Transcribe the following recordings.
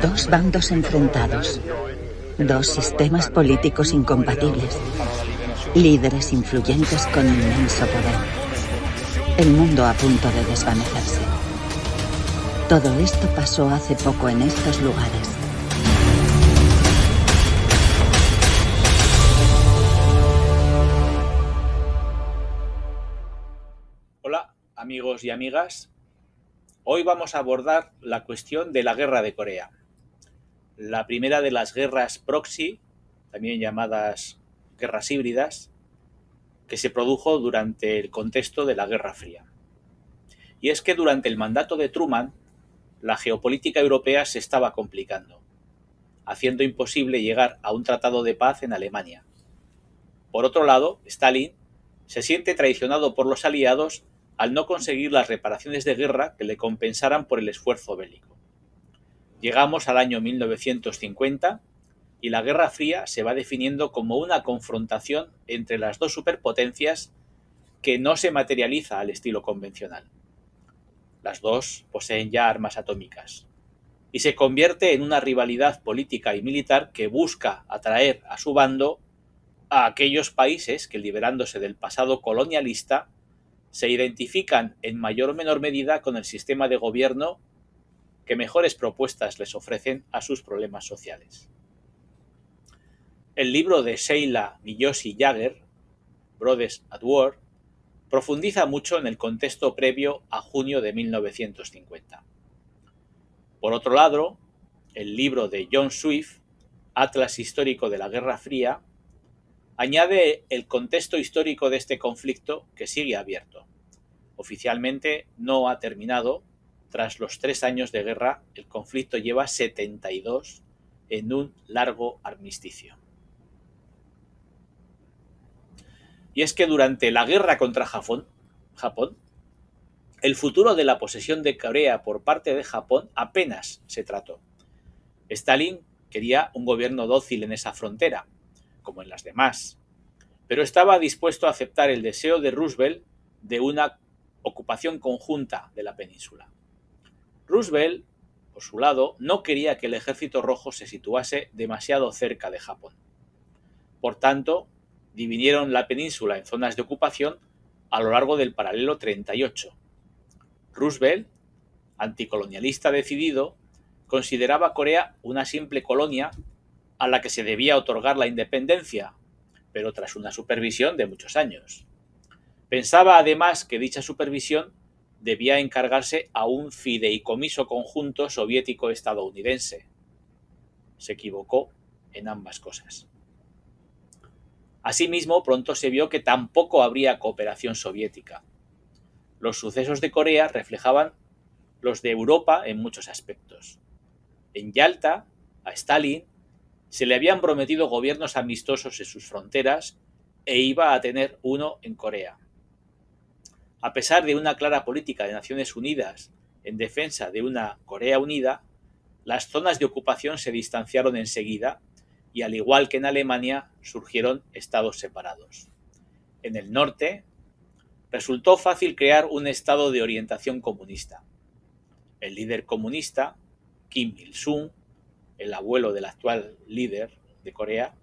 Dos bandos enfrentados, dos sistemas políticos incompatibles, líderes influyentes con inmenso poder. El mundo a punto de desvanecerse. Todo esto pasó hace poco en estos lugares. Hola, amigos y amigas. Hoy vamos a abordar la cuestión de la Guerra de Corea. La primera de las guerras proxy, también llamadas guerras híbridas, que se produjo durante el contexto de la Guerra Fría. Y es que durante el mandato de Truman, la geopolítica europea se estaba complicando, haciendo imposible llegar a un tratado de paz en Alemania. Por otro lado, Stalin se siente traicionado por los aliados al no conseguir las reparaciones de guerra que le compensaran por el esfuerzo bélico. Llegamos al año 1950 y la Guerra Fría se va definiendo como una confrontación entre las dos superpotencias que no se materializa al estilo convencional. Las dos poseen ya armas atómicas y se convierte en una rivalidad política y militar que busca atraer a su bando a aquellos países que, liberándose del pasado colonialista, se identifican en mayor o menor medida con el sistema de gobierno que mejores propuestas les ofrecen a sus problemas sociales. El libro de Sheila Miyoshi Jagger, Brothers at War, profundiza mucho en el contexto previo a junio de 1950. Por otro lado, el libro de John Swift, Atlas histórico de la Guerra Fría, añade el contexto histórico de este conflicto que sigue abierto. Oficialmente no ha terminado. Tras los 3 años de guerra, el conflicto lleva 72 en un largo armisticio. Y es que durante la guerra contra Japón, el futuro de la posesión de Corea por parte de Japón apenas se trató. Stalin quería un gobierno dócil en esa frontera, como en las demás, pero estaba dispuesto a aceptar el deseo de Roosevelt de una ocupación conjunta de la península. Roosevelt, por su lado, no quería que el Ejército Rojo se situase demasiado cerca de Japón. Por tanto, dividieron la península en zonas de ocupación a lo largo del paralelo 38. Roosevelt, anticolonialista decidido, consideraba Corea una simple colonia a la que se debía otorgar la independencia, pero tras una supervisión de muchos años. Pensaba además que dicha supervisión debía encargarse a un fideicomiso conjunto soviético-estadounidense. Se equivocó en ambas cosas. Asimismo, pronto se vio que tampoco habría cooperación soviética. Los sucesos de Corea reflejaban los de Europa en muchos aspectos. En Yalta, a Stalin se le habían prometido gobiernos amistosos en sus fronteras e iba a tener uno en Corea. A pesar de una clara política de Naciones Unidas en defensa de una Corea unida, las zonas de ocupación se distanciaron enseguida y, al igual que en Alemania, surgieron estados separados. En el norte, resultó fácil crear un estado de orientación comunista. El líder comunista, Kim Il-sung, el abuelo del actual líder de Corea,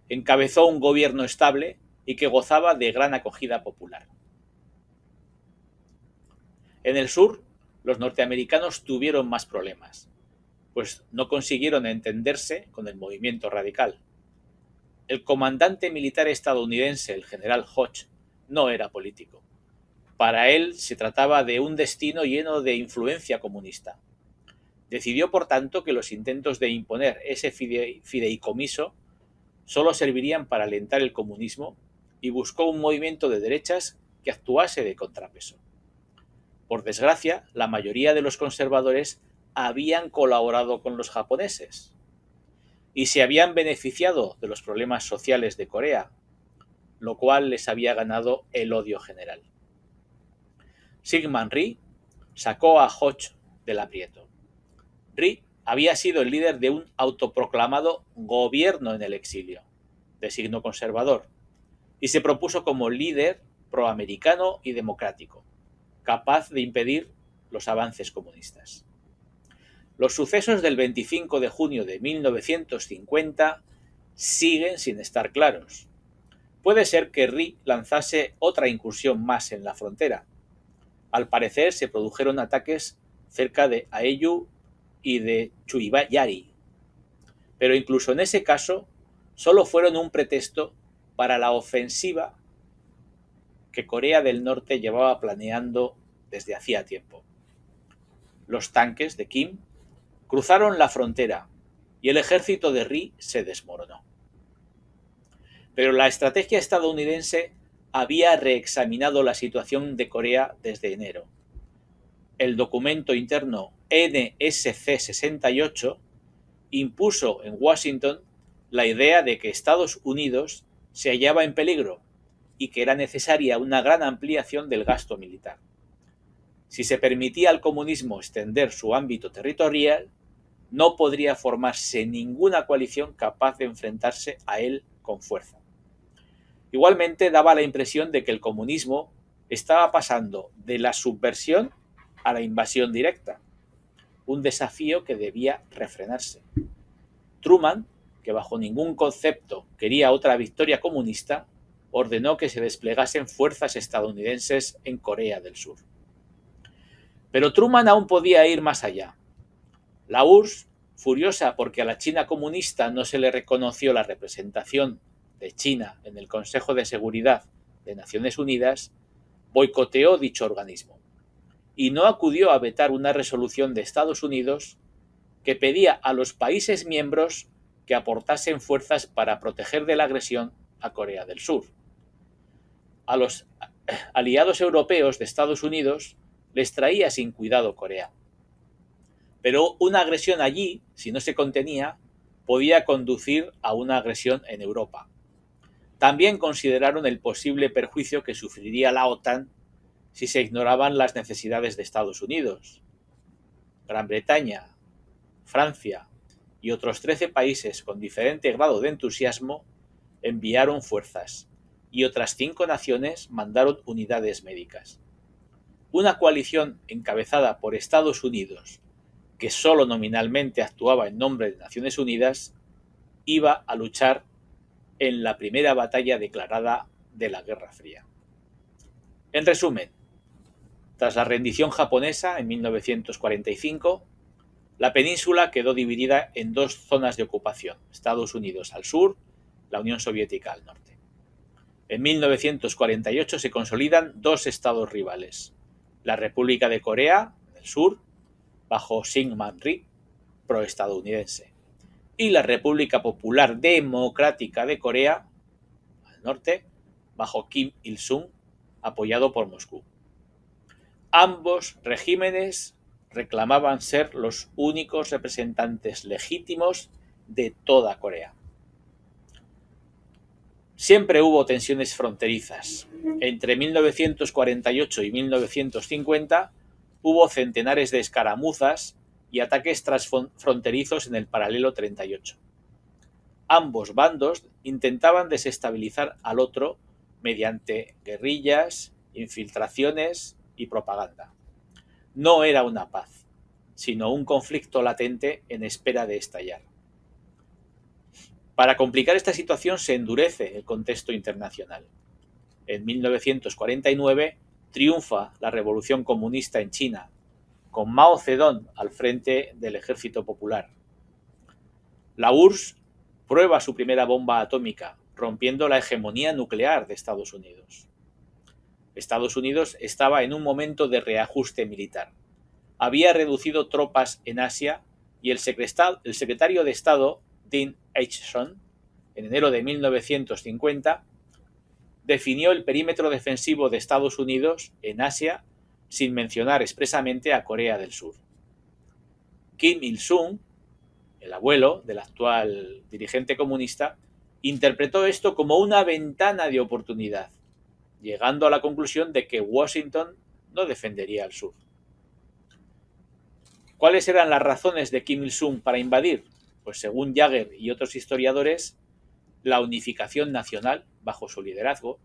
encabezó un gobierno estable y que gozaba de gran acogida popular. En el sur, los norteamericanos tuvieron más problemas, pues no consiguieron entenderse con el movimiento radical. El comandante militar estadounidense, el general Hodge, no era político. Para él se trataba de un destino lleno de influencia comunista. Decidió, por tanto, que los intentos de imponer ese fideicomiso solo servirían para alentar el comunismo y buscó un movimiento de derechas que actuase de contrapeso. Por desgracia, la mayoría de los conservadores habían colaborado con los japoneses y se habían beneficiado de los problemas sociales de Corea, lo cual les había ganado el odio general. Syngman Rhee sacó a Hodge del aprieto. Rhee había sido el líder de un autoproclamado gobierno en el exilio, de signo conservador, y se propuso como líder proamericano y democrático. capaz de impedir los avances comunistas. Los sucesos del 25 de junio de 1950 siguen sin estar claros. Puede ser que Ri lanzase otra incursión más en la frontera. Al parecer se produjeron ataques cerca de Aeyu y de Chuibayari. Pero incluso en ese caso, solo fueron un pretexto para la ofensiva que Corea del Norte llevaba planeando desde hacía tiempo. Los tanques de Kim cruzaron la frontera y el ejército de Ri se desmoronó. Pero la estrategia estadounidense había reexaminado la situación de Corea desde enero. El documento interno NSC-68 impuso en Washington la idea de que Estados Unidos se hallaba en peligro y que era necesaria una gran ampliación del gasto militar. Si se permitía al comunismo extender su ámbito territorial, no podría formarse ninguna coalición capaz de enfrentarse a él con fuerza. Igualmente daba la impresión de que el comunismo estaba pasando de la subversión a la invasión directa, un desafío que debía refrenarse. Truman, que bajo ningún concepto quería otra victoria comunista, ordenó que se desplegasen fuerzas estadounidenses en Corea del Sur. Pero Truman aún podía ir más allá. La URSS, furiosa porque a la China comunista no se le reconoció la representación de China en el Consejo de Seguridad de Naciones Unidas, boicoteó dicho organismo y no acudió a vetar una resolución de Estados Unidos que pedía a los países miembros que aportasen fuerzas para proteger de la agresión a Corea del Sur. A los aliados europeos de Estados Unidos les traía sin cuidado Corea. Pero una agresión allí, si no se contenía, podía conducir a una agresión en Europa. También consideraron el posible perjuicio que sufriría la OTAN si se ignoraban las necesidades de Estados Unidos. Gran Bretaña, Francia y otros 13 países con diferente grado de entusiasmo enviaron fuerzas y otras 5 naciones mandaron unidades médicas. Una coalición encabezada por Estados Unidos, que solo nominalmente actuaba en nombre de Naciones Unidas, iba a luchar en la primera batalla declarada de la Guerra Fría. En resumen, tras la rendición japonesa en 1945, la península quedó dividida en 2 zonas de ocupación, Estados Unidos al sur, la Unión Soviética al norte. En 1948 se consolidan 2 estados rivales, la República de Corea, del sur, bajo Syngman Rhee, proestadounidense, y la República Popular Democrática de Corea, al norte, bajo Kim Il-sung, apoyado por Moscú. Ambos regímenes reclamaban ser los únicos representantes legítimos de toda Corea. Siempre hubo tensiones fronterizas. Entre 1948 y 1950 hubo centenares de escaramuzas y ataques transfronterizos en el paralelo 38. Ambos bandos intentaban desestabilizar al otro mediante guerrillas, infiltraciones y propaganda. No era una paz, sino un conflicto latente en espera de estallar. Para complicar esta situación se endurece el contexto internacional. En 1949 triunfa la Revolución Comunista en China, con Mao Zedong al frente del Ejército Popular. La URSS prueba su primera bomba atómica, rompiendo la hegemonía nuclear de Estados Unidos. Estados Unidos estaba en un momento de reajuste militar. Había reducido tropas en Asia y el secretario de Estado, Dean Acheson, en enero de 1950, definió el perímetro defensivo de Estados Unidos en Asia sin mencionar expresamente a Corea del Sur. Kim Il-sung, el abuelo del actual dirigente comunista, interpretó esto como una ventana de oportunidad, llegando a la conclusión de que Washington no defendería al sur. ¿Cuáles eran las razones de Kim Il-sung para invadir? Pues según Jagger y otros historiadores, la unificación nacional bajo su liderazgo.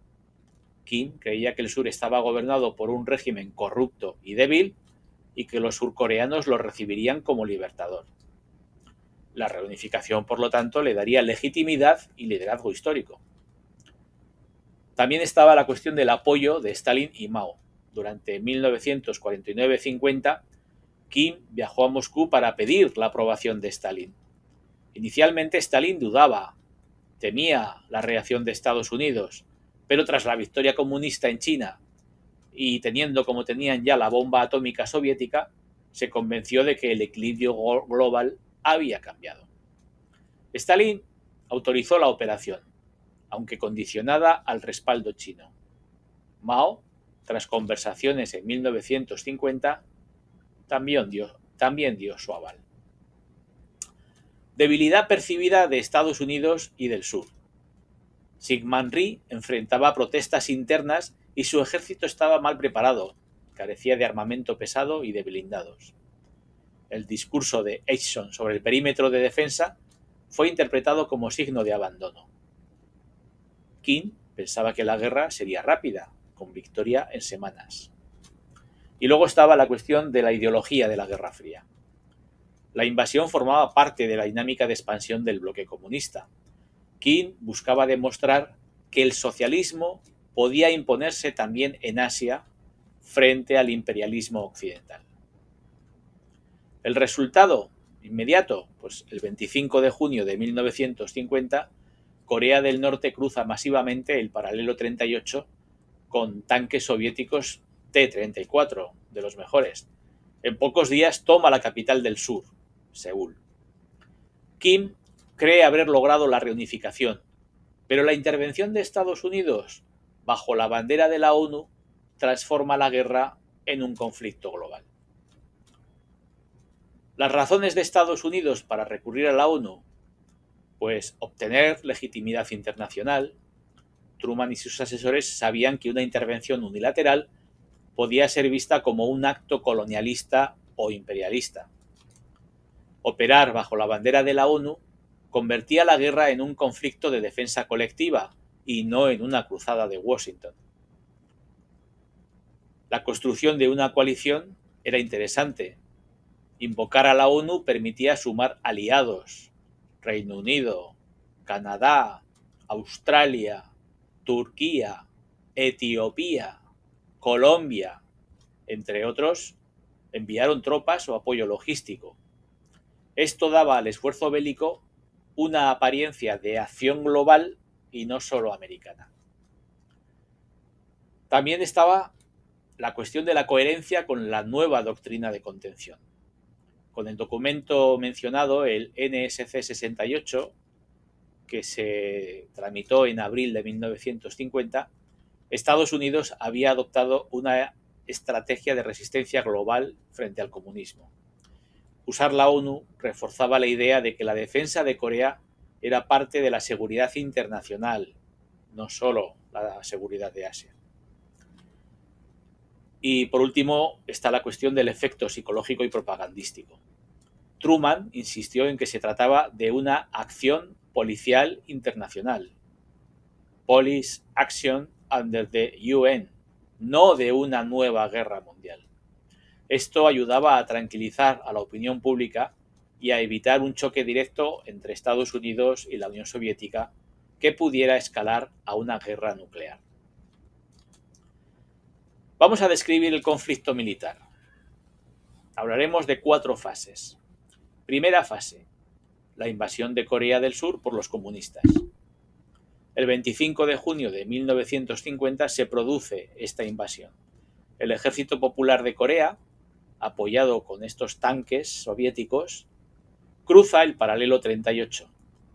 Kim creía que el sur estaba gobernado por un régimen corrupto y débil y que los surcoreanos lo recibirían como libertador. La reunificación, por lo tanto, le daría legitimidad y liderazgo histórico. También estaba la cuestión del apoyo de Stalin y Mao. Durante 1949-50, Kim viajó a Moscú para pedir la aprobación de Stalin. Inicialmente Stalin dudaba, temía la reacción de Estados Unidos, pero tras la victoria comunista en China y teniendo como tenían ya la bomba atómica soviética, se convenció de que el equilibrio global había cambiado. Stalin autorizó la operación, aunque condicionada al respaldo chino. Mao, tras conversaciones en 1950, también dio su aval. Debilidad percibida de Estados Unidos y del sur. Syngman Rhee enfrentaba protestas internas y su ejército estaba mal preparado, carecía de armamento pesado y de blindados. El discurso de Eichmann sobre el perímetro de defensa fue interpretado como signo de abandono. Kim pensaba que la guerra sería rápida, con victoria en semanas. Y luego estaba la cuestión de la ideología de la Guerra Fría. La invasión formaba parte de la dinámica de expansión del bloque comunista. Kim buscaba demostrar que el socialismo podía imponerse también en Asia frente al imperialismo occidental. El resultado inmediato, pues el 25 de junio de 1950, Corea del Norte cruza masivamente el paralelo 38 con tanques soviéticos T-34, de los mejores. En pocos días toma la capital del sur, Seúl. Kim cree haber logrado la reunificación, pero la intervención de Estados Unidos, bajo la bandera de la ONU, transforma la guerra en un conflicto global. Las razones de Estados Unidos para recurrir a la ONU, pues obtener legitimidad internacional. Truman y sus asesores sabían que una intervención unilateral podía ser vista como un acto colonialista o imperialista. Operar bajo la bandera de la ONU convertía la guerra en un conflicto de defensa colectiva y no en una cruzada de Washington. La construcción de una coalición era interesante. Invocar a la ONU permitía sumar aliados: Reino Unido, Canadá, Australia, Turquía, Etiopía, Colombia, entre otros, enviaron tropas o apoyo logístico. Esto daba al esfuerzo bélico una apariencia de acción global y no solo americana. También estaba la cuestión de la coherencia con la nueva doctrina de contención. Con el documento mencionado, el NSC 68, que se tramitó en abril de 1950, Estados Unidos había adoptado una estrategia de resistencia global frente al comunismo. Usar la ONU reforzaba la idea de que la defensa de Corea era parte de la seguridad internacional, no solo la seguridad de Asia. Y por último está la cuestión del efecto psicológico y propagandístico. Truman insistió en que se trataba de una acción policial internacional, Police Action under the UN, no de una nueva guerra mundial. Esto ayudaba a tranquilizar a la opinión pública y a evitar un choque directo entre Estados Unidos y la Unión Soviética que pudiera escalar a una guerra nuclear. Vamos a describir el conflicto militar. Hablaremos de 4 fases. Primera fase: la invasión de Corea del Sur por los comunistas. El 25 de junio de 1950 se produce esta invasión. El Ejército Popular de Corea, apoyado con estos tanques soviéticos, cruza el paralelo 38,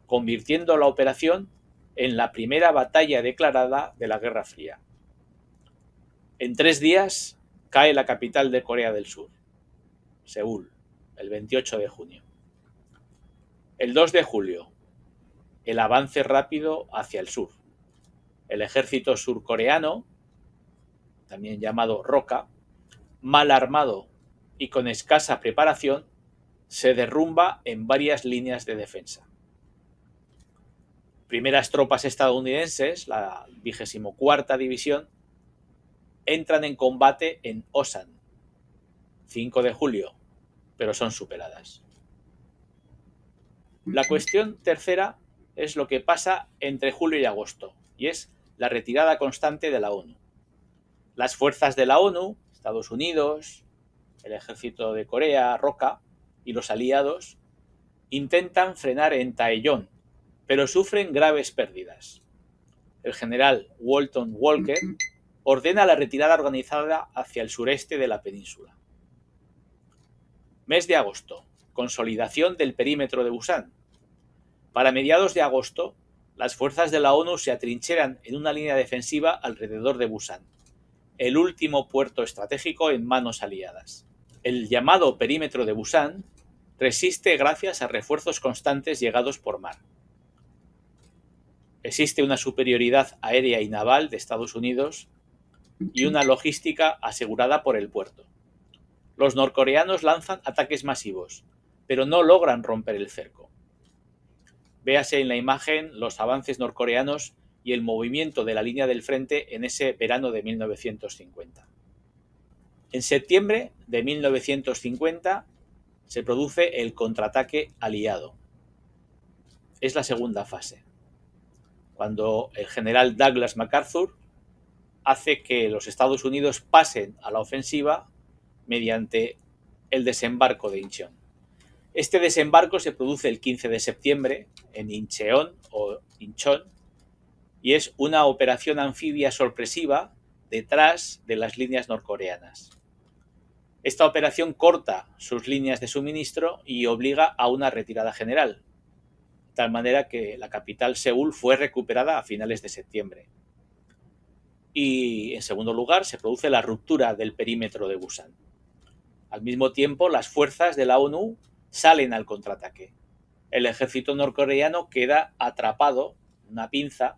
convirtiendo la operación en la primera batalla declarada de la Guerra Fría. En 3 días cae la capital de Corea del Sur, Seúl, el 28 de junio. El 2 de julio, el avance rápido hacia el sur. El ejército surcoreano, también llamado Roca, mal armado y con escasa preparación, se derrumba en varias líneas de defensa. Primeras tropas estadounidenses, la 24ª División, entran en combate en Osan, 5 de julio, pero son superadas. La cuestión tercera es lo que pasa entre julio y agosto, y es la retirada constante de la ONU. Las fuerzas de la ONU, Estados Unidos, el ejército de Corea, ROK, y los aliados, intentan frenar en Taeyong, pero sufren graves pérdidas. El general Walton Walker ordena la retirada organizada hacia el sureste de la península. Mes de agosto. Consolidación del perímetro de Busan. Para mediados de agosto, las fuerzas de la ONU se atrincheran en una línea defensiva alrededor de Busan, el último puerto estratégico en manos aliadas. El llamado perímetro de Busan resiste gracias a refuerzos constantes llegados por mar. Existe una superioridad aérea y naval de Estados Unidos y una logística asegurada por el puerto. Los norcoreanos lanzan ataques masivos, pero no logran romper el cerco. Véase en la imagen los avances norcoreanos y el movimiento de la línea del frente en ese verano de 1950. En septiembre de 1950 se produce el contraataque aliado. Es la segunda fase, cuando el general Douglas MacArthur hace que los Estados Unidos pasen a la ofensiva mediante el desembarco de Incheon. Este desembarco se produce el 15 de septiembre en Incheon o Incheon y es una operación anfibia sorpresiva detrás de las líneas norcoreanas. Esta operación corta sus líneas de suministro y obliga a una retirada general, de tal manera que la capital Seúl fue recuperada a finales de septiembre. Y, en segundo lugar, se produce la ruptura del perímetro de Busan. Al mismo tiempo, las fuerzas de la ONU salen al contraataque. El ejército norcoreano queda atrapado, una pinza,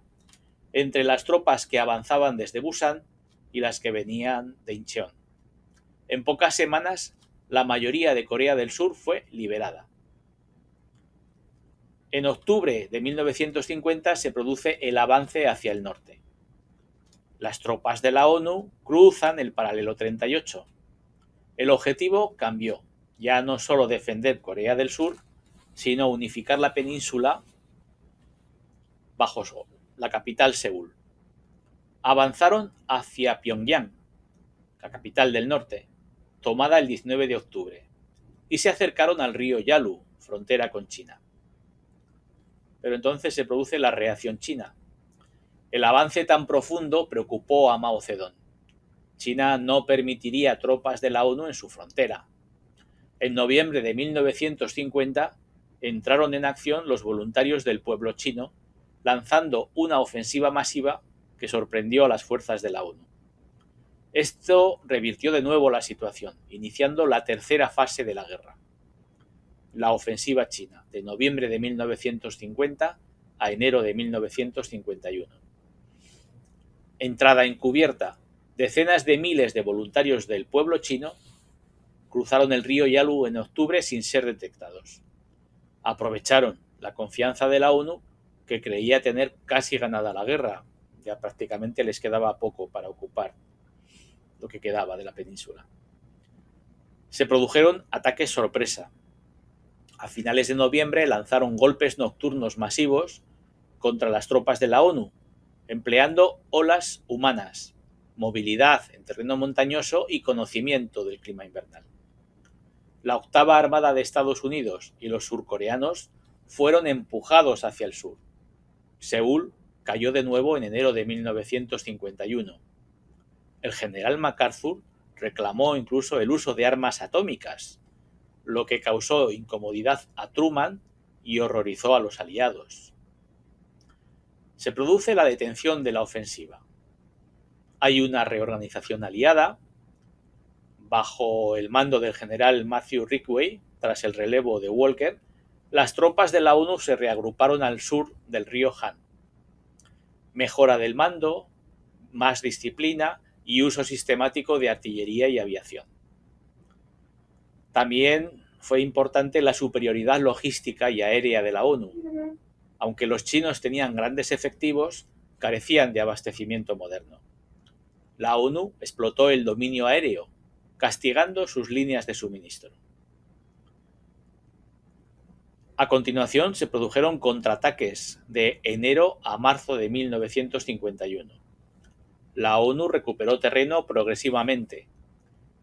entre las tropas que avanzaban desde Busan y las que venían de Incheon. En pocas semanas, la mayoría de Corea del Sur fue liberada. En octubre de 1950 se produce el avance hacia el norte. Las tropas de la ONU cruzan el paralelo 38. El objetivo cambió, ya no solo defender Corea del Sur, sino unificar la península bajo la capital Seúl. Avanzaron hacia Pyongyang, la capital del norte, tomada el 19 de octubre, y se acercaron al río Yalu, frontera con China. Pero entonces se produce la reacción china. El avance tan profundo preocupó a Mao Zedong. China no permitiría tropas de la ONU en su frontera. En noviembre de 1950 entraron en acción los voluntarios del pueblo chino, lanzando una ofensiva masiva que sorprendió a las fuerzas de la ONU. Esto revirtió de nuevo la situación, iniciando la tercera fase de la guerra, la ofensiva china, de noviembre de 1950 a enero de 1951. Entrada encubierta, decenas de miles de voluntarios del pueblo chino cruzaron el río Yalu en octubre sin ser detectados. Aprovecharon la confianza de la ONU, que creía tener casi ganada la guerra. Ya prácticamente les quedaba poco para ocupar lo que quedaba de la península. Se produjeron ataques sorpresa. A finales de noviembre lanzaron golpes nocturnos masivos contra las tropas de la ONU, empleando olas humanas, movilidad en terreno montañoso y conocimiento del clima invernal. La octava Armada de Estados Unidos y los surcoreanos fueron empujados hacia el sur. Seúl cayó de nuevo en enero de 1951. El general MacArthur reclamó incluso el uso de armas atómicas, lo que causó incomodidad a Truman y horrorizó a los aliados. Se produce la detención de la ofensiva. Hay una reorganización aliada bajo el mando del general Matthew Ridgway. Tras el relevo de Walker, las tropas de la ONU se reagruparon al sur del río Han. Mejora del mando, más disciplina y uso sistemático de artillería y aviación. También fue importante la superioridad logística y aérea de la ONU. Aunque los chinos tenían grandes efectivos, carecían de abastecimiento moderno. la ONU explotó el dominio aéreo, castigando sus líneas de suministro. A continuación se produjeron contraataques de enero a marzo de 1951. La ONU recuperó terreno progresivamente.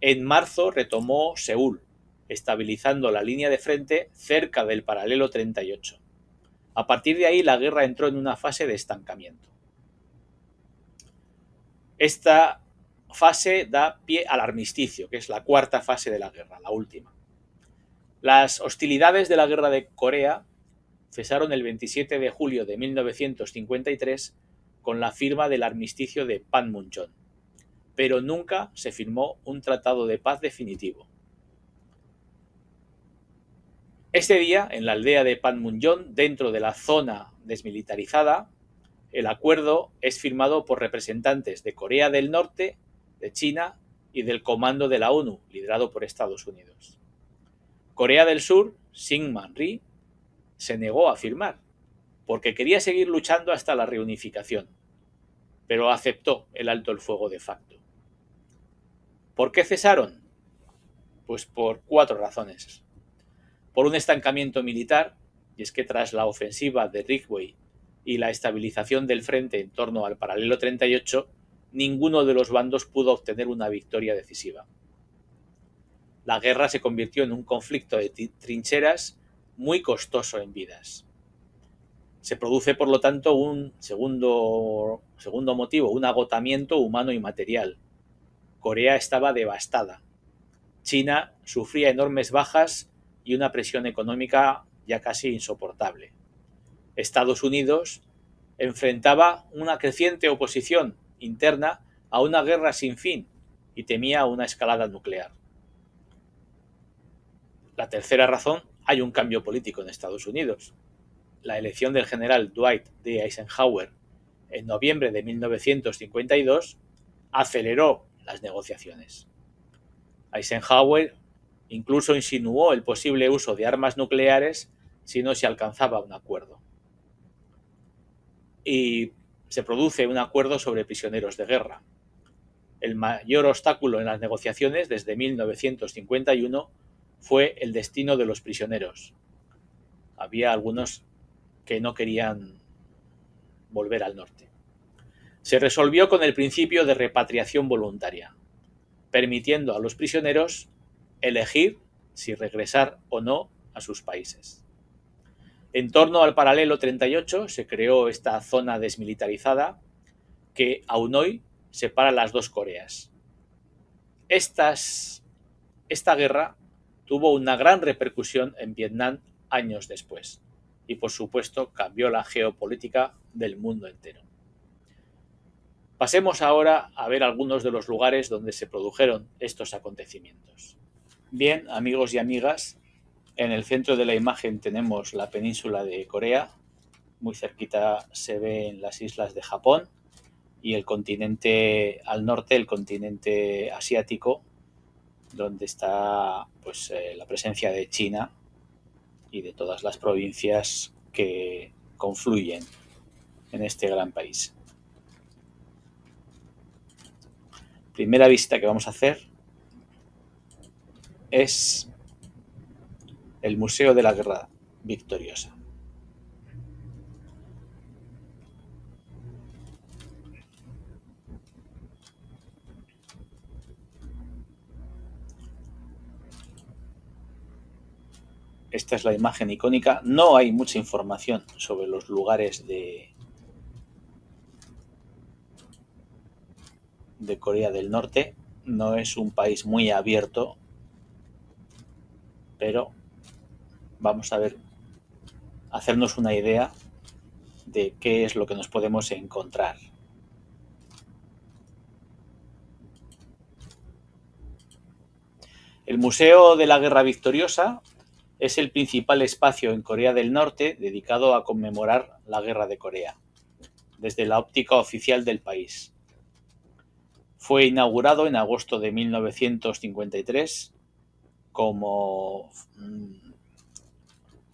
En marzo retomó Seúl, estabilizando la línea de frente cerca del paralelo 38. A partir de ahí la guerra entró en una fase de estancamiento. Esta fase da pie al armisticio, que es la cuarta fase de la guerra, la última. Las hostilidades de la guerra de Corea cesaron el 27 de julio de 1953 con la firma del armisticio de Panmunjom, pero nunca se firmó un tratado de paz definitivo. Este día, en la aldea de Panmunjom, dentro de la zona desmilitarizada, el acuerdo es firmado por representantes de Corea del Norte, de China y del Comando de la ONU, liderado por Estados Unidos. Corea del Sur, Syngman Rhee, se negó a firmar, porque quería seguir luchando hasta la reunificación, pero aceptó el alto el fuego de facto. ¿Por qué cesaron? Pues por 4 razones. Por un estancamiento militar, y es que tras la ofensiva de Ridgway y la estabilización del frente en torno al paralelo 38, ninguno de los bandos pudo obtener una victoria decisiva. La guerra se convirtió en un conflicto de trincheras muy costoso en vidas. Se produce, por lo tanto, un segundo motivo, un agotamiento humano y material. Corea estaba devastada. China sufría enormes bajas y una presión económica ya casi insoportable. Estados Unidos enfrentaba una creciente oposición interna a una guerra sin fin y temía una escalada nuclear. La tercera razón, hay un cambio político en Estados Unidos. La elección del general Dwight D. Eisenhower en noviembre de 1952 aceleró las negociaciones. Eisenhower incluso insinuó el posible uso de armas nucleares si no se alcanzaba un acuerdo. Y se produce un acuerdo sobre prisioneros de guerra. El mayor obstáculo en las negociaciones desde 1951 fue el destino de los prisioneros. Había algunos que no querían volver al norte. Se resolvió con el principio de repatriación voluntaria, permitiendo a los prisioneros elegir si regresar o no a sus países. En torno al paralelo 38 se creó esta zona desmilitarizada que aún hoy separa las dos Coreas. Esta guerra tuvo una gran repercusión en Vietnam años después y, por supuesto, cambió la geopolítica del mundo entero. Pasemos ahora a ver algunos de los lugares donde se produjeron estos acontecimientos. Bien, amigos y amigas, en el centro de la imagen tenemos la península de Corea, muy cerquita se ven las islas de Japón y el continente al norte, el continente asiático, donde está pues, la presencia de China y de todas las provincias que confluyen en este gran país. Primera visita que vamos a hacer es el Museo de la Guerra Victoriosa. Esta es la imagen icónica. No hay mucha información sobre los lugares de Corea del Norte. No es un país muy abierto, pero vamos a ver, hacernos una idea de qué es lo que nos podemos encontrar. El Museo de la Guerra Victoriosa es el principal espacio en Corea del Norte dedicado a conmemorar la Guerra de Corea, desde la óptica oficial del país. Fue inaugurado en agosto de 1953 como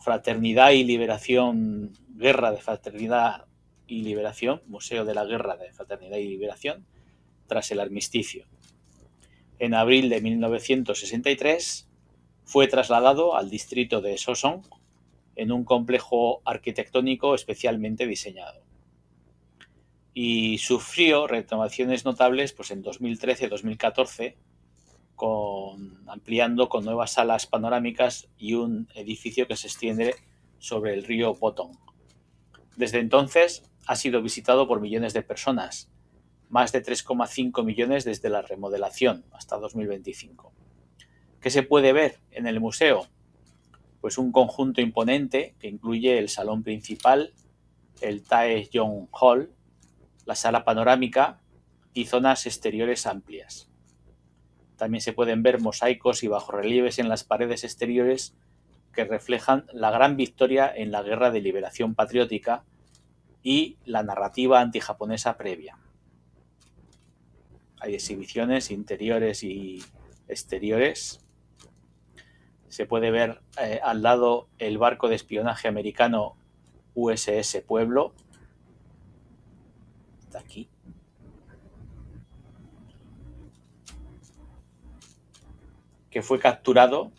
Fraternidad y Liberación, Guerra de Fraternidad y Liberación, Museo de la Guerra de Fraternidad y Liberación, tras el armisticio. En abril de 1963 fue trasladado al distrito de Soissons en un complejo arquitectónico especialmente diseñado. Y sufrió renovaciones notables pues, en 2013-2014, ampliando con nuevas salas panorámicas y un edificio que se extiende sobre el río Botón. Desde entonces ha sido visitado por millones de personas, más de 3,5 millones desde la remodelación hasta 2025. ¿Qué se puede ver en el museo? Pues un conjunto imponente que incluye el salón principal, el Tae-Yong Hall, la sala panorámica y zonas exteriores amplias. También se pueden ver mosaicos y bajorrelieves en las paredes exteriores que reflejan la gran victoria en la Guerra de Liberación Patriótica y la narrativa antijaponesa previa. Hay exhibiciones interiores y exteriores. Se puede ver al lado el barco de espionaje americano USS Pueblo. Está aquí. Que fue capturado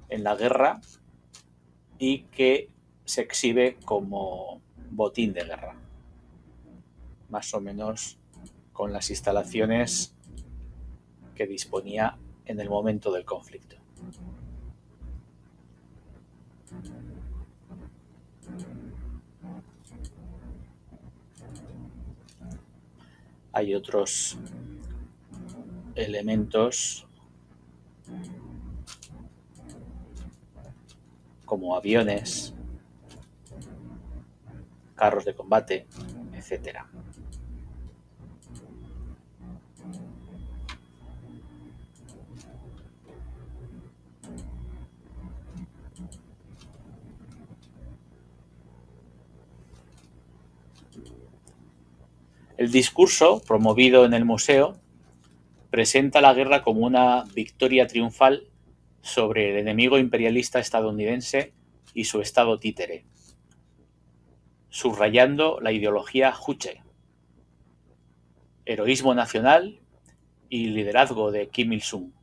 en la guerra y que se exhibe como botín de guerra. Más o menos con las instalaciones que disponía en el momento del conflicto. Hay otros elementos como aviones, carros de combate, etc. El discurso, promovido en el museo, presenta la guerra como una victoria triunfal sobre el enemigo imperialista estadounidense y su estado títere, subrayando la ideología Juche, heroísmo nacional y liderazgo de Kim Il-sung.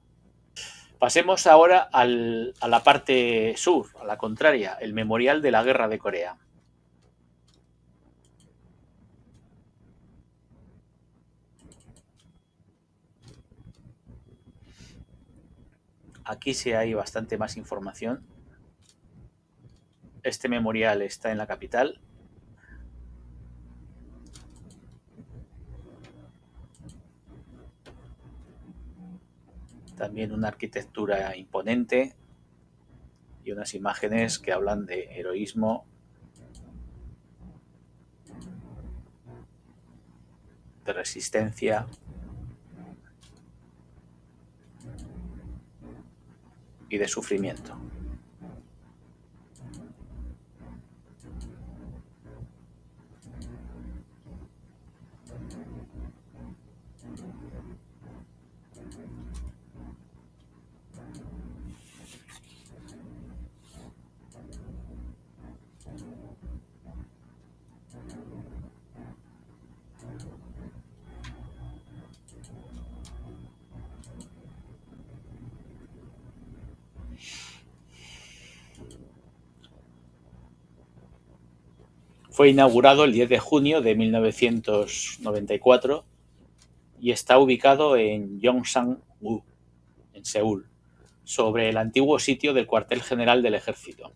Pasemos ahora a la parte sur, a la contraria, el Memorial de la Guerra de Corea. Aquí sí hay bastante más información. Este memorial está en la capital. También una arquitectura imponente y unas imágenes que hablan de heroísmo, de resistencia y de sufrimiento. Fue inaugurado el 10 de junio de 1994 y está ubicado en Yongsan-gu, en Seúl, sobre el antiguo sitio del cuartel general del ejército.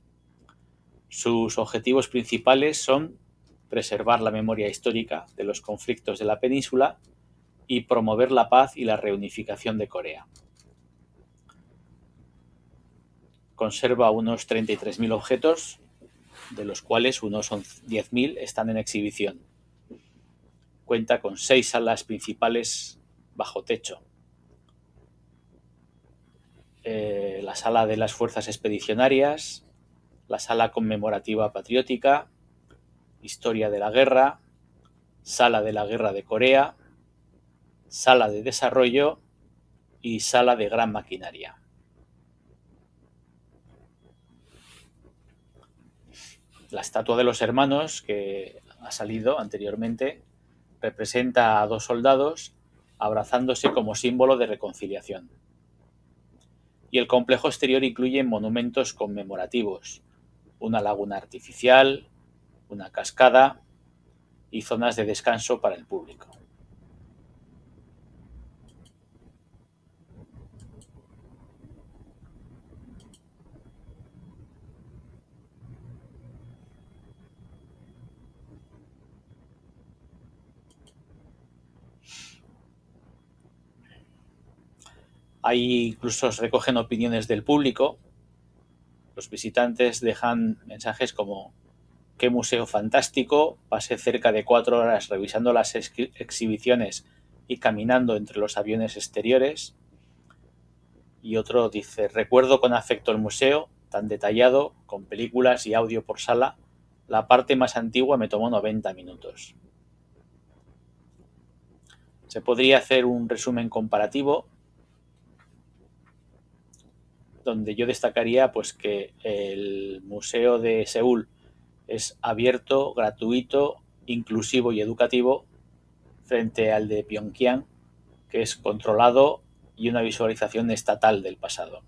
Sus objetivos principales son preservar la memoria histórica de los conflictos de la península y promover la paz y la reunificación de Corea. Conserva unos 33.000 objetos, de los cuales unos 10.000 están en exhibición. Cuenta con 6 salas principales bajo techo. La sala de las fuerzas expedicionarias, la sala conmemorativa patriótica, historia de la guerra, sala de la guerra de Corea, sala de desarrollo y sala de gran maquinaria. La estatua de los hermanos, que ha salido anteriormente, representa a dos soldados abrazándose como símbolo de reconciliación. Y el complejo exterior incluye monumentos conmemorativos, una laguna artificial, una cascada y zonas de descanso para el público. Ahí incluso se recogen opiniones del público. Los visitantes dejan mensajes como: qué museo fantástico, pasé cerca de 4 horas revisando las exhibiciones y caminando entre los aviones exteriores. Y otro dice: recuerdo con afecto el museo, tan detallado, con películas y audio por sala. La parte más antigua me tomó 90 minutos. Se podría hacer un resumen comparativo donde yo destacaría pues que el Museo de Seúl es abierto, gratuito, inclusivo y educativo, frente al de Pyongyang, que es controlado y una visualización estatal del pasado.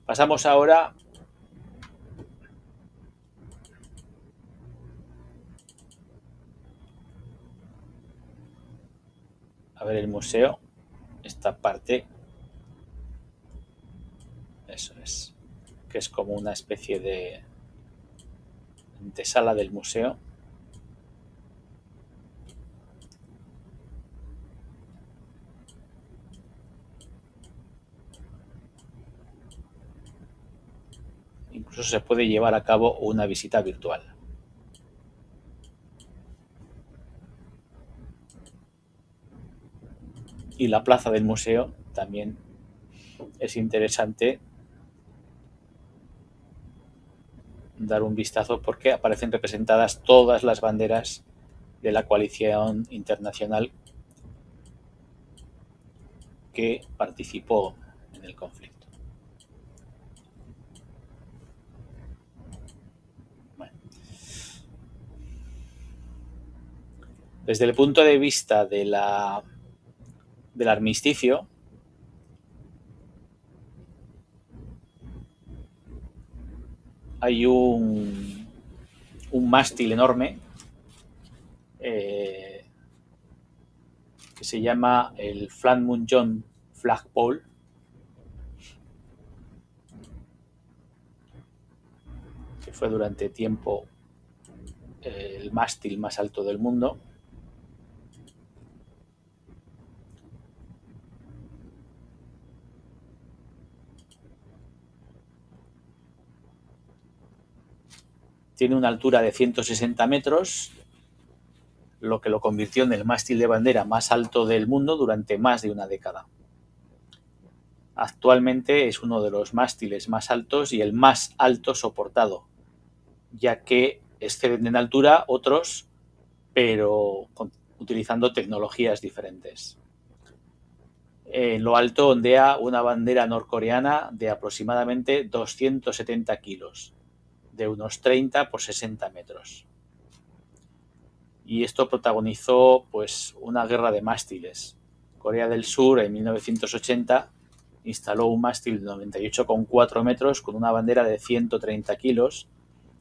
Pasamos ahora a ver el museo, esta parte, eso es, que es como una especie de antesala del museo. Incluso se puede llevar a cabo una visita virtual. Y la plaza del museo también es interesante dar un vistazo porque aparecen representadas todas las banderas de la coalición internacional que participó en el conflicto. Bueno. Desde el punto de vista del armisticio, hay un mástil enorme que se llama el Panmunjom Flagpole, que fue durante tiempo el mástil más alto del mundo. Tiene una altura de 160 metros, lo que lo convirtió en el mástil de bandera más alto del mundo durante más de una década. Actualmente es uno de los mástiles más altos y el más alto soportado, ya que exceden en altura otros, pero utilizando tecnologías diferentes. En lo alto ondea una bandera norcoreana de aproximadamente 270 kilos, de unos 30 por 60 metros. Y esto protagonizó pues una guerra de mástiles. Corea del Sur en 1980 instaló un mástil de 98,4 metros con una bandera de 130 kilos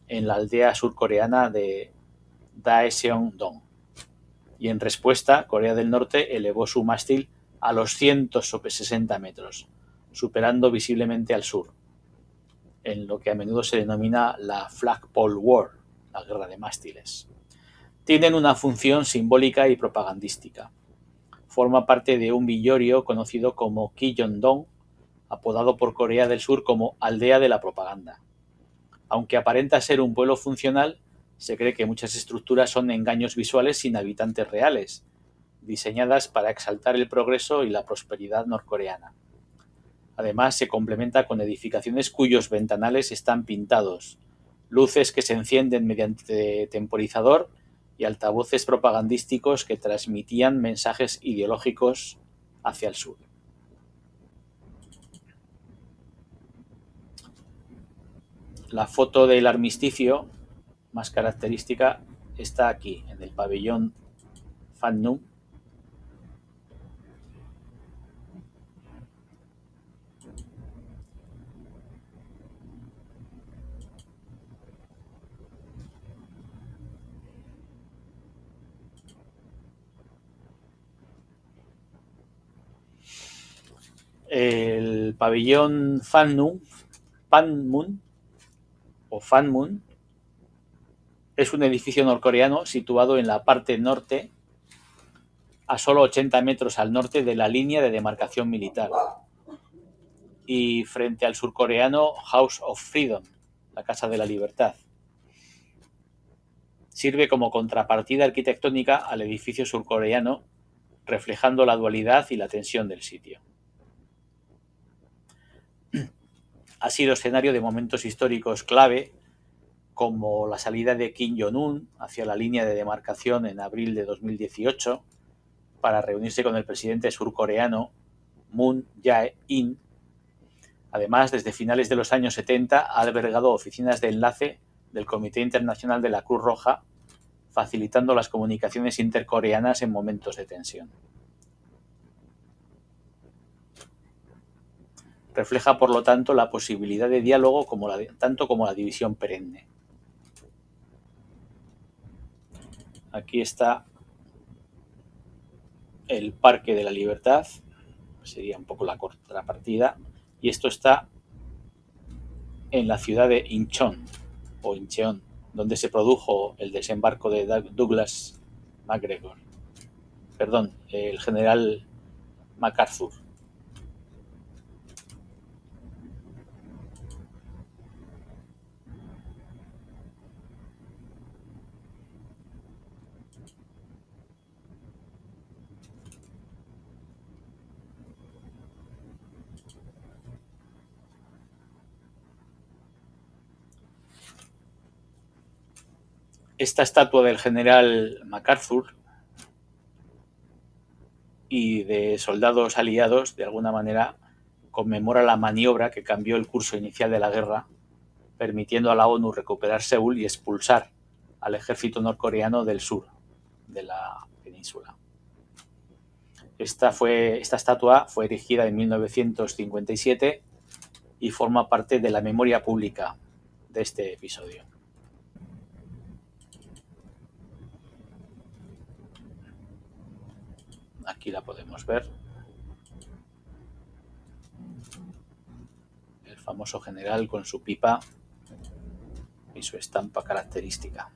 en la aldea surcoreana de Daeseong-dong. Y en respuesta, Corea del Norte elevó su mástil a los 160 metros, superando visiblemente al sur, en lo que a menudo se denomina la Flagpole War, la guerra de mástiles. Tienen una función simbólica y propagandística. Forma parte de un villorio conocido como Kijeon-dong, apodado por Corea del Sur como aldea de la propaganda. Aunque aparenta ser un pueblo funcional, se cree que muchas estructuras son engaños visuales sin habitantes reales, diseñadas para exaltar el progreso y la prosperidad norcoreana. Además, se complementa con edificaciones cuyos ventanales están pintados, luces que se encienden mediante temporizador y altavoces propagandísticos que transmitían mensajes ideológicos hacia el sur. La foto del armisticio más característica está aquí, en el pabellón Pham Nhunh. El pabellón Pham Nhunh o Pham Nhunh es un edificio norcoreano situado en la parte norte, a solo 80 metros al norte de la línea de demarcación militar, y frente al surcoreano House of Freedom, la Casa de la Libertad. Sirve como contrapartida arquitectónica al edificio surcoreano, reflejando la dualidad y la tensión del sitio. Ha sido escenario de momentos históricos clave, como la salida de Kim Jong-un hacia la línea de demarcación en abril de 2018 para reunirse con el presidente surcoreano Moon Jae-in. Además, desde finales de los años 70 ha albergado oficinas de enlace del Comité Internacional de la Cruz Roja, facilitando las comunicaciones intercoreanas en momentos de tensión. Refleja, por lo tanto, la posibilidad de diálogo tanto como la división perenne. Aquí está el Parque de la Libertad, sería un poco la contrapartida, y esto está en la ciudad de Incheon, donde se produjo el desembarco de Douglas MacGregor, el general MacArthur. Esta estatua del general MacArthur y de soldados aliados, de alguna manera, conmemora la maniobra que cambió el curso inicial de la guerra, permitiendo a la ONU recuperar Seúl y expulsar al ejército norcoreano del sur de la península. Esta estatua fue erigida en 1957 y forma parte de la memoria pública de este episodio. Aquí la podemos ver. El famoso general con su pipa y su estampa característica.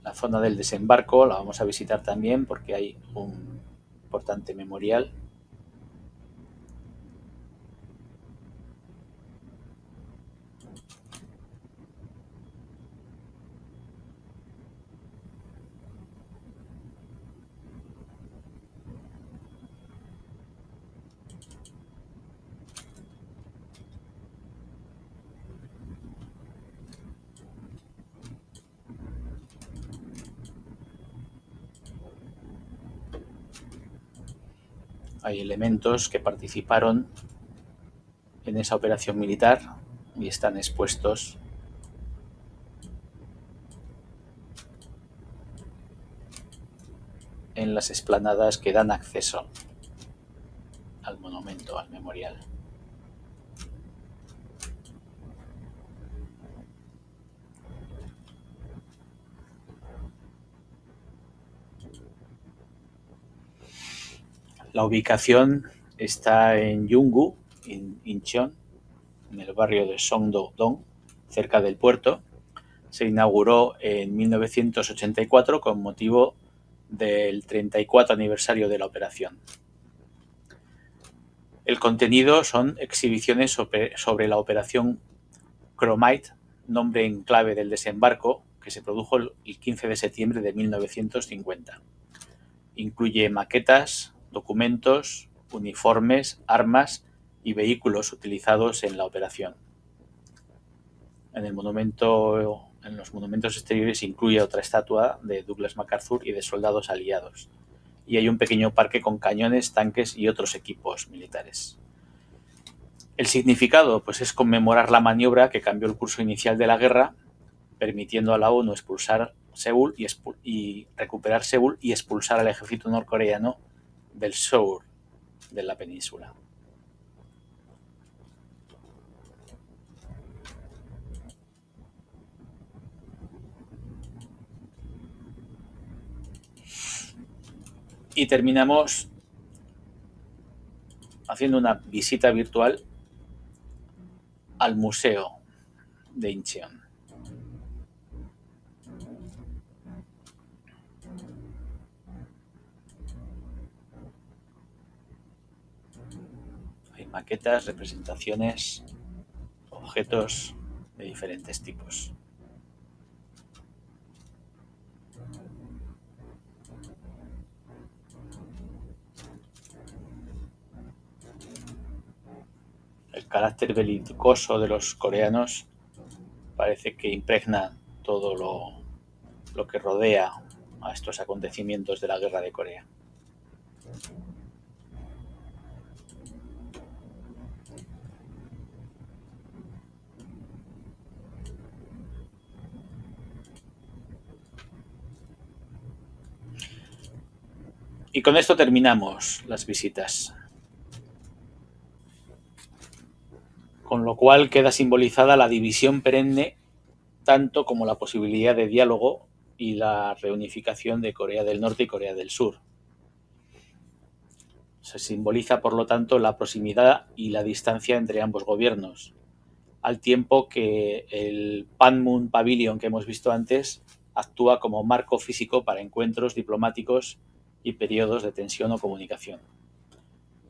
La zona del desembarco la vamos a visitar también porque hay un importante memorial. Hay elementos que participaron en esa operación militar y están expuestos en las explanadas que dan acceso al monumento, al memorial. La ubicación está en Yunggu, en Incheon, en el barrio de Songdo-dong, cerca del puerto. Se inauguró en 1984 con motivo del 34 aniversario de la operación. El contenido son exhibiciones sobre la operación Chromite, nombre en clave del desembarco, que se produjo el 15 de septiembre de 1950. Incluye maquetas, documentos, uniformes, armas y vehículos utilizados en la operación. En los monumentos exteriores incluye otra estatua de Douglas MacArthur y de soldados aliados. Y hay un pequeño parque con cañones, tanques y otros equipos militares. El significado, pues, es conmemorar la maniobra que cambió el curso inicial de la guerra, permitiendo a la ONU expulsar Seúl y recuperar Seúl y expulsar al ejército norcoreano del sur de la península. Y terminamos haciendo una visita virtual al museo de Incheon. Hay maquetas, representaciones, objetos de diferentes tipos. El carácter belicoso de los coreanos parece que impregna todo lo que rodea a estos acontecimientos de la Guerra de Corea. Y con esto terminamos las visitas. Con lo cual queda simbolizada la división perenne, tanto como la posibilidad de diálogo y la reunificación de Corea del Norte y Corea del Sur. Se simboliza, por lo tanto, la proximidad y la distancia entre ambos gobiernos, al tiempo que el Panmunjom Pavilion que hemos visto antes actúa como marco físico para encuentros diplomáticos y periodos de tensión o comunicación.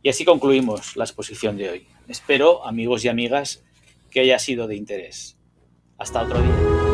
Y así concluimos la exposición de hoy. Espero, amigos y amigas, que haya sido de interés. Hasta otro día.